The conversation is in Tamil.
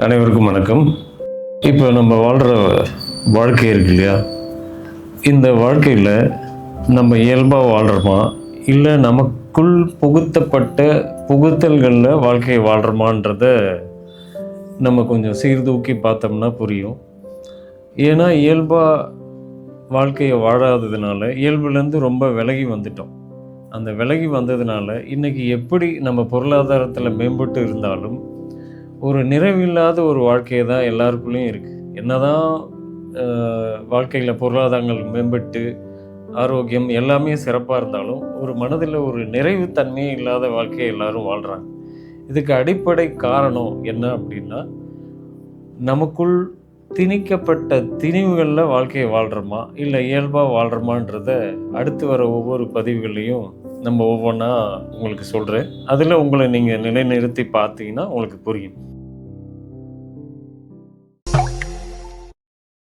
அனைவருக்கும் வணக்கம். இப்போ நம்ம வாழ்கிற வாழ்க்கை இருக்கு இல்லையா? இந்த வாழ்க்கையில் நம்ம இயல்பாக வாழ்கிறோமா, இல்லை நமக்குள் புகுத்தப்பட்ட புகுத்தல்களில் வாழ்க்கையை வாழ்கிறோமான்றத நம்ம கொஞ்சம் சீர்தூக்கி பார்த்தோம்னா புரியும். ஏன்னா இயல்பாக வாழ்க்கையை வாழாததுனால இயல்புலேருந்து ரொம்ப விலகி வந்துட்டோம். அந்த விலகி வந்ததுனால இன்றைக்கி எப்படி நம்ம பொருளாதாரத்தில் மேம்பட்டு இருந்தாலும் ஒரு நிறைவில்லாத ஒரு வாழ்க்கை தான் எல்லாருக்குள்ளேயும் இருக்குது. என்னதான் வாழ்க்கையில் பொருளாதாரங்கள் மேம்பட்டு ஆரோக்கியம் எல்லாமே சிறப்பாக இருந்தாலும் ஒரு மனதில் ஒரு நிறைவு தன்மையே இல்லாத வாழ்க்கையை எல்லாரும் வாழ்கிறாங்க. இதுக்கு அடிப்படை காரணம் என்ன அப்படின்னா, நமக்குள் திணிக்கப்பட்ட திணிவுகளில் வாழ்க்கையை வாழ்கிறோமா, இல்லை இயல்பாக வாழ்கிறோமான்றத அடுத்து வர ஒவ்வொரு பதிவுகள்லையும் நம்ம ஒவ்வொன்றா உங்களுக்கு சொல்கிறேன். அதில் உங்களை நீங்கள் நிலைநிறுத்தி பார்த்தீங்கன்னா உங்களுக்கு புரியும்.